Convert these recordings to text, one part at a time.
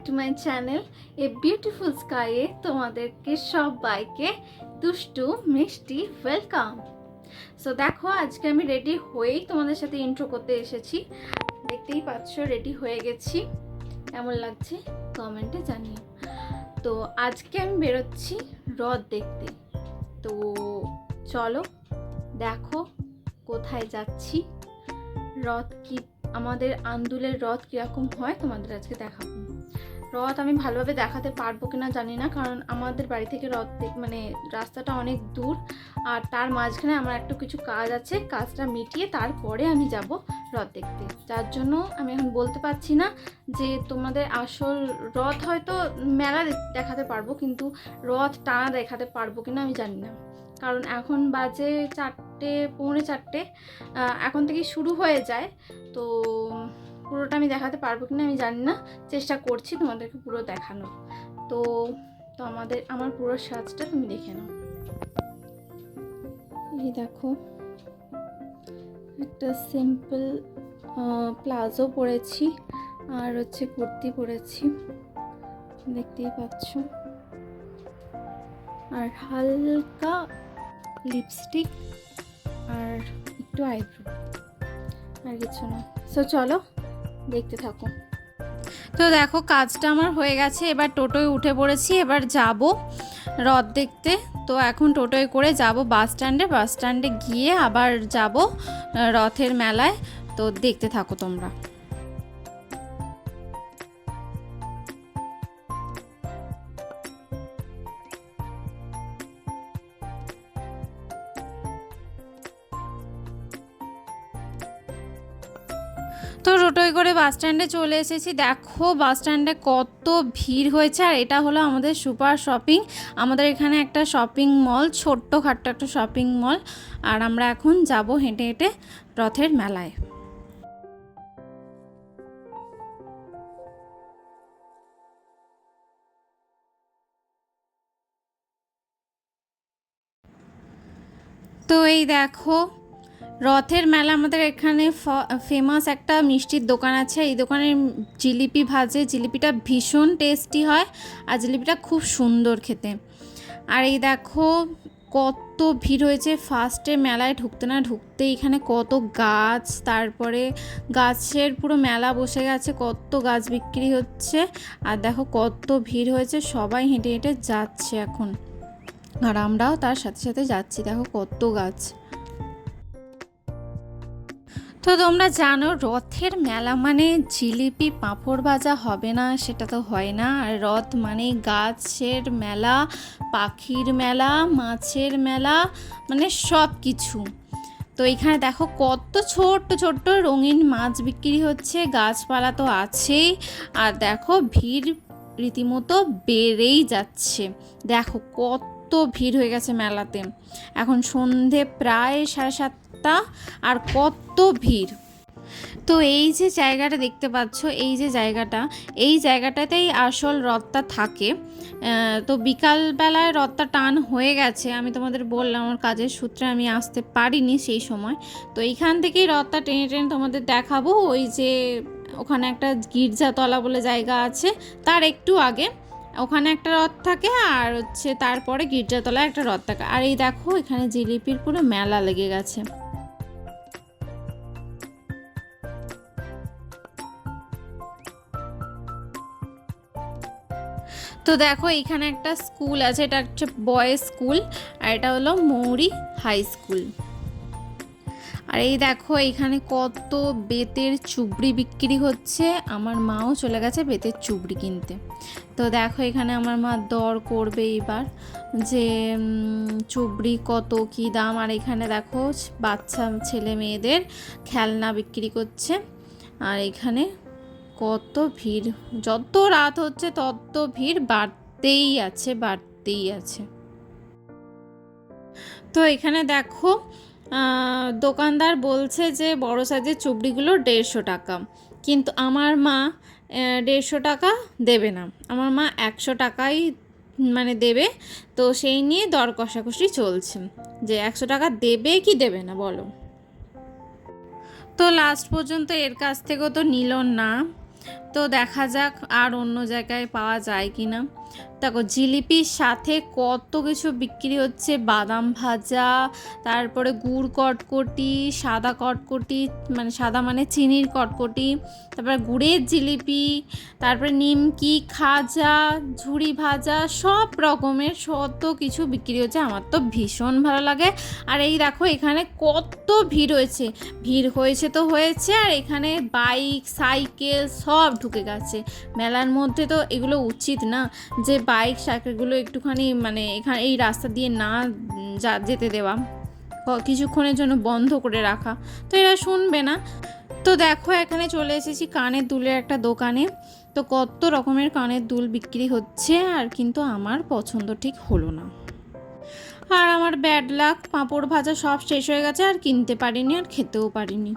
Two my channel এ beautiful স্কাইয়ে তোমাদেরকে সবাইকে দুষ্টু মিষ্টি ওয়েলকাম। সো দেখো, আজকে আমি রেডি হয়েই তোমাদের সাথে ইন্ট্রো করতে এসেছি। দেখতেই পাচ্ছ রেডি হয়ে গেছি, কেমন লাগছে কমেন্টে জানিও। তো আজকে আমি বেরোচ্ছি হ্রদ দেখতে। তো চলো দেখো কোথায় যাচ্ছি, হ্রদ কি, আমাদের আন্দুলের হ্রদ কীরকম হয় তোমাদের আজকে দেখাবো। হ্রদ আমি ভালোভাবে দেখাতে পারবো কিনা জানি না, কারণ আমাদের বাড়ি থেকে হ্রদ মানে রাস্তাটা অনেক দূর, আর তার মাঝখানে আমার একটু কিছু কাজ আছে, কাজটা মিটিয়ে তারপরে আমি যাব হ্রদ দেখতে। যার জন্য আমি এখন বলতে পারছি না যে তোমাদের আসল হ্রদ হয়তো মেলা দেখাতে পারবো, কিন্তু হ্রদ টানা দেখাতে পারবো কিনা আমি জানি না, কারণ এখন বাজে 4টে, পৌনে 4টে, এখন থেকে শুরু হয়ে যায়। তো পুরোটা আমি দেখাতে পারবো কিনা আমি জানি না, চেষ্টা করছি তোমাদেরকে পুরো দেখানোর। তো তো আমার পুরো সাজটা তুমি দেখে নাও। এই দেখো, একটা সিম্পল প্লাজো পরেছি আর হচ্ছে কুর্তি পরেছি, দেখতেই পাচ্ছ, আর হালকা লিপস্টিক আর একটু আইব্রো, আর কিছু না। সো চলো দেখতে থাকো। তো দেখো, কাজটা আমার হয়ে গেছে, এবার টোটোয় উঠে পড়েছি, এবার যাব হ্রদ দেখতে। তো এখন টোটোয় করে যাব বাস স্ট্যান্ডে গিয়ে আবার যাব রথের মেলায়। তো দেখতে থাকো তোমরা। তো টোটোয় করে বাস স্ট্যান্ডে চলে এসেছি। দেখো বাস স্ট্যান্ডে কত ভিড় হয়েছে, আর এটা হলো আমাদের সুপার শপিং। আমাদের এখানে একটা শপিং মল, ছোট্টখাট্ট একটা শপিং মল, আর আমরা এখন যাব হেঁটে হেঁটে রথের মেলায়। তো এই দেখো, রথের মেলা আমাদের এখানে ফেমাস একটা মিষ্টির দোকান আছে। এই দোকানের জিলিপি ভাজে, জিলিপিটা ভীষণ টেস্টি হয়, আর জিলিপিটা খুব সুন্দর খেতে। আর এই দেখো কত ভিড় হয়েছে, ফার্স্টে মেলায় ঢুকতে না ঢুকতে এখানে কত গাছ, তারপরে গাছের পুরো মেলা বসে গেছে, কত গাছ বিক্রি হচ্ছে। আর দেখো কত ভিড় হয়েছে, সবাই হেঁটে হেঁটে যাচ্ছে এখন, আর আমরাও তার সাথে সাথে যাচ্ছি। দেখো কত গাছ। তো তোমরা জানো রথের মেলা মানে জিলিপি পাঁপড় ভাজা হবে না, সেটা তো হয় না। আর রথ মানে গাছের মেলা, পাখির মেলা, মাছের মেলা, মানে সব কিছু। তো এখানে দেখো কত ছোট্ট ছোট্ট রঙিন মাছ বিক্রি হচ্ছে, গাছপালা তো আছেই, আর দেখো ভিড় রীতিমতো বেড়েই যাচ্ছে। দেখো কত ভিড় হয়ে গেছে মেলাতে, এখন সন্ধে প্রায় 7:30, আর কত ভিড়। তো এই যে জায়গাটা দেখতে পাচ্ছ, এই জায়গাটাতেই আসল রথটা থাকে। তো বিকালবেলায় রথটা টান হয়ে গেছে, আমি তোমাদের বললাম আমার কাজের সূত্রে আমি আসতে পারিনি সেই সময়। তো এইখান থেকেই রথটা টেনে টেনে তোমাদের দেখাবো। ওই যে ওখানে একটা গির্জাতলা বলে জায়গা আছে, তার একটু আগে ওখানে একটা রথ থাকে, আর হচ্ছে তারপরে গির্জাতলায় একটা রথ থাকে। আর এই দেখো এখানে জিলিপির পুরো মেলা লেগে গেছে। তো দেখো এখানে একটা স্কুল আছে, এটা হচ্ছে বয়েজ স্কুল, আর এটা হলো মৌরি হাই স্কুল। আর এই দেখো এখানে কত বেতের চুবড়ি বিক্রি হচ্ছে, আমার মাও চলে গেছে বেতের চুবড়ি কিনতে। তো দেখো এখানে আমার মা দর করবে এবার যে চুবড়ি কত কি দাম। আর এখানে দেখো বাচ্চা ছেলে মেয়েদের খেলনা বিক্রি করছে, আর এখানে কত ভিড়, যত রাত হচ্ছে তত ভিড় বাড়তেই আছে। তো এখানে দেখো দোকানদার বলছে যে বড় সাইজের চুবড়িগুলো 150 টাকা, কিন্তু আমার মা 150 টাকা দেবে না, আমার মা 100 টাকাই মানে দেবে। তো সেই নিয়ে দর কষাকষি চলছে যে 100 টাকা দেবে কি দেবে না বলো। তো লাস্ট পর্যন্ত এর কাছ থেকেও তো নিল না, তো দেখা যাক আর অন্য জায়গায় পাওয়া যায় কি না। দেখো জিলিপির সাথে কত কিছু বিক্রি হচ্ছে, বাদাম ভাজা, তারপরে গুড় কটকটি, সাদা কটকটি মানে সাদা মানে চিনির কটকটি, তারপরে গুড়ের জিলিপি, তারপরে নিমকি, খাজা, ঝুড়ি ভাজা, সব রকমের কত কিছু বিক্রি হচ্ছে। আমার তো ভীষণ ভালো লাগে। আর এই দেখো এখানে কত ভিড় হয়েছে, ভিড় হয়েছে তো হয়েছে, আর এখানে বাইক সাইকেল সব ঢুকে গেছে। মেলার মধ্যে তো এগুলো উচিত না যে বাইক সাইকেলগুলো একটুখানি মানে এখানে এই রাস্তা দিয়ে না যেতে দেওয়া, কিছুক্ষণের জন্য বন্ধ করে রাখা, তো এরা শুনবে না। তো দেখো এখানে চলে এসেছি কানের দুলের একটা দোকানে। তো কত রকমের কানের দুল বিক্রি হচ্ছে, আর কিন্তু আমার পছন্দ ঠিক হলো না। আর আমার ব্যাড লাক, পাঁপড় ভাজা সব শেষ হয়ে গেছে, আর কিনতে পারিনি আর খেতেও পারিনি।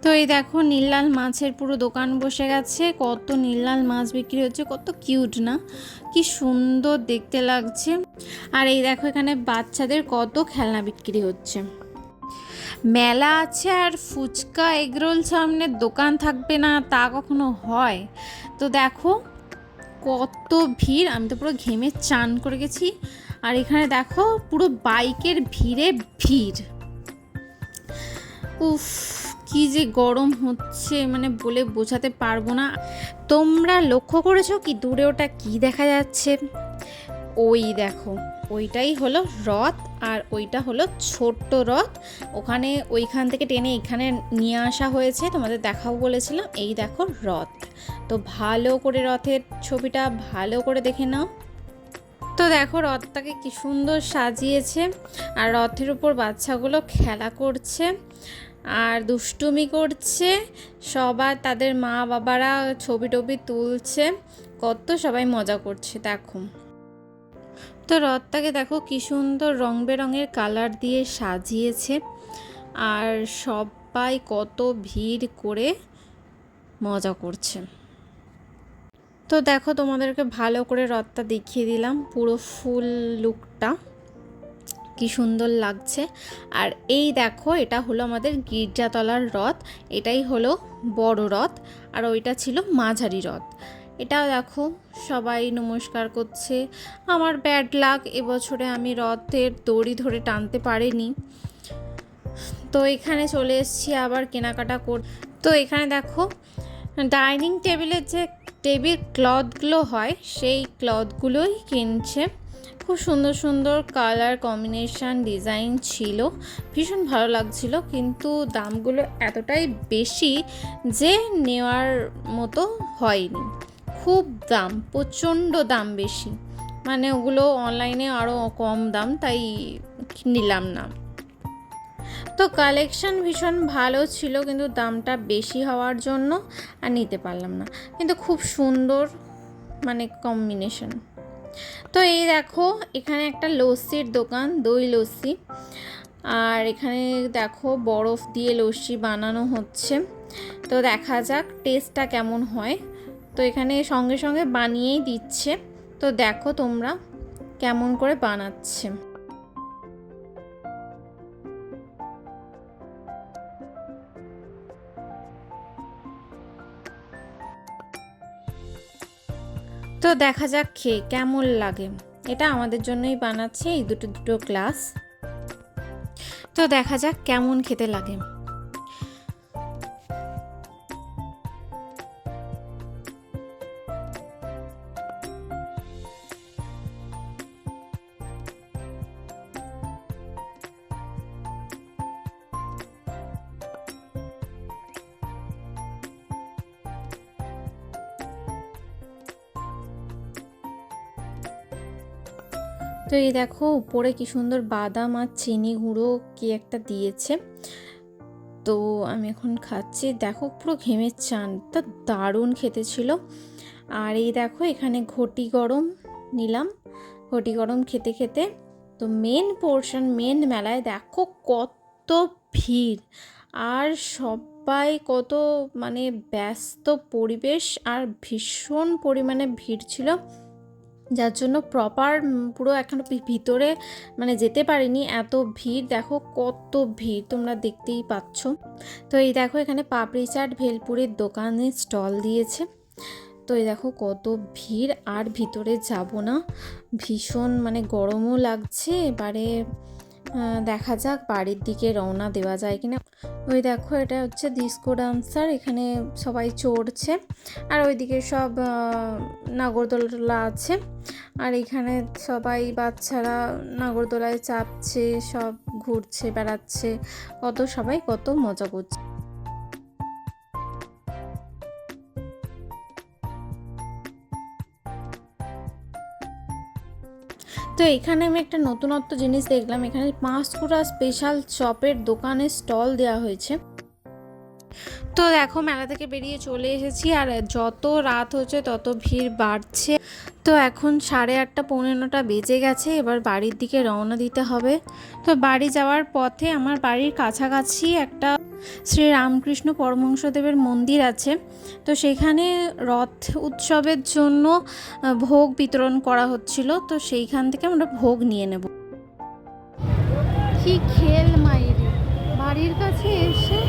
তো এই দেখো নীললাল মাছের পুরো দোকান বসে গেছে, কত নীললাল মাছ বিক্রি হচ্ছে, কত কিউট না, কি সুন্দর দেখতে লাগছে। আর এই দেখো এখানে বাচ্চাদের কত খেলনা বিক্রি হচ্ছে। মেলা আছে আর ফুচকা এগরোল সামনের দোকান থাকবে না তা কখনো হয়? তো দেখো কত ভিড়, আমি তো পুরো ঘেমে চান করে গেছি। আর এখানে দেখো পুরো বাইকের ভিড়ে ভিড়, উফ কি যে গরম হচ্ছে মানে বলে বোঝাতে পারবো না। তোমরা লক্ষ্য করেছো কি দূরে ওটা কি দেখা যাচ্ছে? ওই দেখো ওইটাই হলো রথ, আর ওইটা হলো ছোট্ট রথ। ওখানে ওইখান থেকে টেনে এখানে নিয়ে আসা হয়েছে, তোমাদের দেখাও বলেছিলাম। এই দেখো রথ, তো ভালো করে রথের ছবিটা ভালো করে দেখে নাও। তো দেখো রথটাকে কি সুন্দর সাজিয়েছে, আর রথের উপর বাচ্চাগুলো খেলা করছে আর দুষ্টুমি করছে, সবার তাদের মা বাবারা ছবি টবি তুলছে, কত সবাই মজা করছে দেখো। তো রথটাকে দেখো কি সুন্দর রং বেরঙের কালার দিয়ে সাজিয়েছে, আর সবাই কত ভিড় করে মজা করছে। তো দেখো তোমাদেরকে ভালো করে রথটা দেখিয়ে দিলাম, পুরো ফুল লুকটা কি সুন্দর লাগছে। আর এই দেখো এটা হলো আমাদের গির্জাতলার রথ, এটাই হলো বড় রথ, আর ওইটা ছিল মাঝারি রথ। এটাও দেখো সবাই নমস্কার করছে। আমার ব্যাড লাক, এবছরে আমি রথের দড়ি ধরে টানতে পারিনি। তো এখানে চলে এসেছি আবার কেনাকাটা কর। তো এখানে দেখো ডাইনিং টেবিলের যে টেবিল ক্লথগুলো হয় সেই ক্লথগুলোই কিনছে। খুব সুন্দর সুন্দর কালার কম্বিনেশান ডিজাইন ছিল, ভীষণ ভালো লাগছিল, কিন্তু দামগুলো এতটাই বেশি যে নেওয়ার মতো হয়নি। খুব দাম, প্রচণ্ড দাম বেশি, মানে ওগুলো অনলাইনে আরও কম দাম, তাই নিলাম না। তো কালেকশন ভীষণ ভালো ছিল, কিন্তু দামটা বেশি হওয়ার জন্য আর নিতে পারলাম না, কিন্তু খুব সুন্দর মানে কম্বিনেশন। তো এই দেখো এখানে একটা লস্যির দোকান, দই লস্যি, আর এখানে দেখো বরফ দিয়ে লস্যি বানানো হচ্ছে। তো দেখা যাক টেস্টটা কেমন হয়। তো এখানে সঙ্গে সঙ্গে বানিয়েই দিচ্ছে, তো দেখো তোমরা কেমন করে বানাচ্ছে। তো দেখা যাক খেয়ে কেমন লাগে। এটা আমাদের জন্যই বানাচ্ছে, এই দুটো দুটো গ্লাস। তো দেখা যাক কেমন খেতে লাগে। তো এই দেখো উপরে কি সুন্দর বাদাম আর চিনি গুঁড়ো কি একটা দিয়েছে। তো আমি এখন খাচ্ছি, দেখো পুরো ঘেমে চান, তা দারুণ খেতে ছিল। আর এই দেখো এখানে ঘটি গরম নিলাম, ঘটি গরম খেতে খেতে। তো মেন পোর্শন, মেন মেলায় দেখো কত ভিড়, আর সবাই কত মানে ব্যস্ত পরিবেশ, আর ভীষণ পরিমাণে ভিড় ছিল। যার জন্য প্রপার পুরো এখনো ভিতরে মানে যেতে পারিনি, এত ভিড়। দেখো কত ভিড়, তোমরা দেখতেই পাচ্ছ। তো এই দেখো এখানে পাপড়ি চাট ভেলপুরের দোকানে স্টল দিয়েছে। তো এই দেখো কত ভিড়, আর ভিতরে যাব না, ভীষণ মানে গরমও লাগছে। এবারে দেখা যাক বাড়ির দিকে রওনা দেওয়া যায় কিনা। ওই দেখো এটা হচ্ছে ডিস্কো ডান্সার, এখানে সবাই চড়ছে, আর ওইদিকে সব নাগরদোলা আছে, আর এখানে সবাই বাচ্চারা নাগরদোলায় চাপছে, সব ঘুরছে বেড়াচ্ছে, সবাই কত মজা করছে। তো এখানে আমি একটা নতুনত্ব জিনিস দেখলাম, এখানে পাঁশকুড়া স্পেশাল চপের দোকানে স্টল দেওয়া হয়েছে। তো দেখো মেলা থেকে বেরিয়ে চলে এসেছি, আর যত রাত হচ্ছে তত ভিড় বাড়ছে। তো এখন 8:30 পৌনে 9টা বেজে গেছে, এবার বাড়ির দিকে রওনা দিতে হবে। তো বাড়ি যাওয়ার পথে আমার বাড়ির কাছাকাছি একটা শ্রী রামকৃষ্ণ পরমহংসদেবের মন্দির আছে। তো সেখানে রথ উৎসবের জন্য ভোগ বিতরণ করা হচ্ছিল, তো সেইখান থেকে আমরা ভোগ নিয়ে নেব। কি খেল মাইরি, বাড়ির কাছে এসে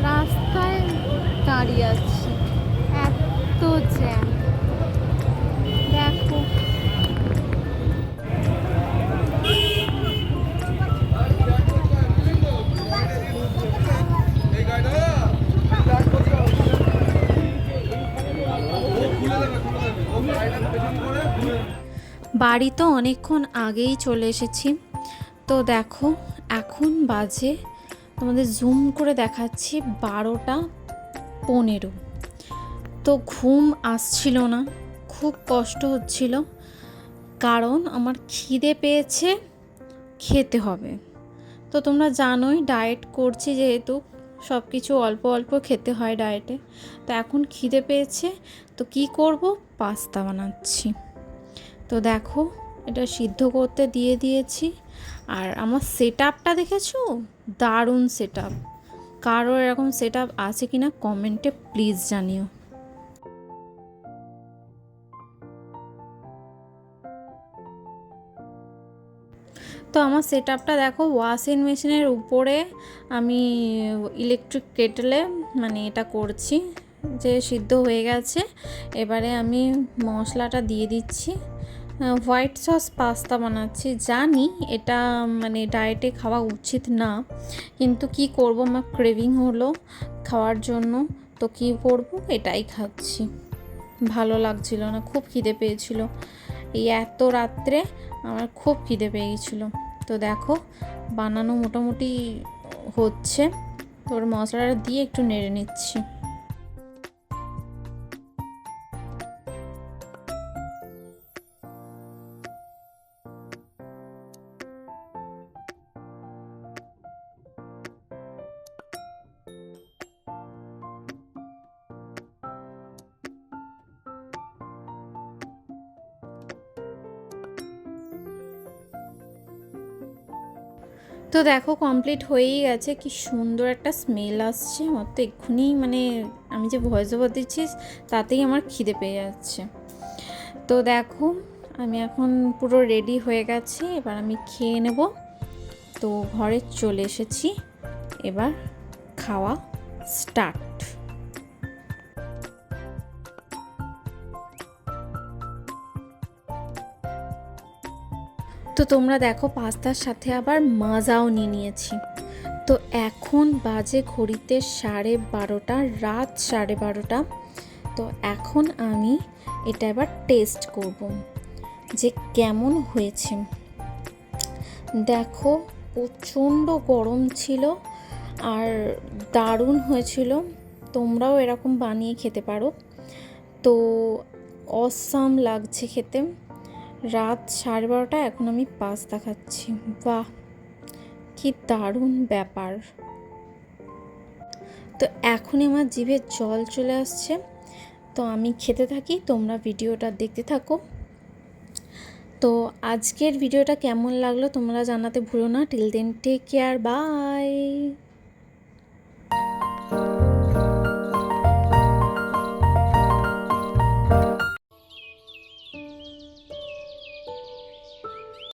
রাস্তায় দাঁড়িয়ে আছি, এত জ্যাম। দেখো বাড়ি তো অনেকক্ষণ আগেই চলে এসেছি। তো দেখো এখন বাজে, তোমাদের জুম করে দেখাচ্ছি, 12:15। তো ঘুম আসছিল না, খুব কষ্ট হচ্ছিল, কারণ আমার খিদে পেয়েছে, খেতে হবে। তো তোমরা জানোই ডায়েট করছি যেহেতু, সব কিছু অল্প অল্প খেতে হয় ডায়েটে। তো এখন খিদে পেয়েছে, তো কি করব, পাস্তা বানাচ্ছি। তো দেখো এটা সিদ্ধ করতে দিয়ে দিয়েছি, আর আমার সেট আপটা দেখেছো, দারুণ সেট আপ। কারো এরকম সেট আপ আছে কি না কমেন্টে প্লিজ জানিও। তো আমার সেট আপটা দেখো, ওয়াশিং মেশিনের উপরে আমি ইলেকট্রিক কেটলে মানে এটা করছি, যে সিদ্ধ হয়ে গেছে। এবারে আমি মশলাটা দিয়ে দিচ্ছি, হোয়াইট সস পাস্তা বানাচ্ছি। জানি এটা মানে ডায়েটে খাওয়া উচিত না, কিন্তু কি করব, আমার ক্রেভিং হলো খাওয়ার জন্য, তো কি করব, এটাই খাচ্ছি। ভালো লাগছিল না, খুব খিদে পেয়েছিল, এই এত রাত্রে আমার খুব খিদে পেয়ে গেছিলো। তো দেখো বানানো মোটামুটি হচ্ছে, তোর মশলাটা দিয়ে একটু নেড়ে নিচ্ছি। তো দেখো কমপ্লিট হয়েই গেছে, কি সুন্দর একটা স্মেল আসছে আমার, তো এক্ষুনি মানে আমি যে ভয়েস ওভার দিচ্ছি তাতেই আমার খিদে পেয়ে যাচ্ছে। তো দেখো আমি এখন পুরো রেডি হয়ে গেছি, এবার আমি খেয়ে নেব। তো ঘরে চলে এসেছি, এবার খাওয়া স্টার্ট। তো তোমরা দেখো পাস্তার সাথে আবার মাজাও নিয়ে নিয়েছি। তো এখন বাজে ঘড়িতে 12:30, রাত 12:30। তো এখন আমি এটা এবার টেস্ট করব যে কেমন হয়েছে। দেখো প্রচণ্ড গরম ছিল, আর দারুণ হয়েছিল, তোমরাও এরকম বানিয়ে খেতে পারো। তো অসাম লাগছে খেতে। রাত 12:30, এখন আমি পাস্তা খাচ্ছি, বাহ কি দারুণ ব্যাপার। তো এখনই আমার জিভে জল চলে আসছে, তো আমি খেতে থাকি, তোমরা ভিডিওটা দেখতে থাকো। তো আজকের ভিডিওটা কেমন লাগলো তোমরা জানাতে ভুলো না। Till then take care, by.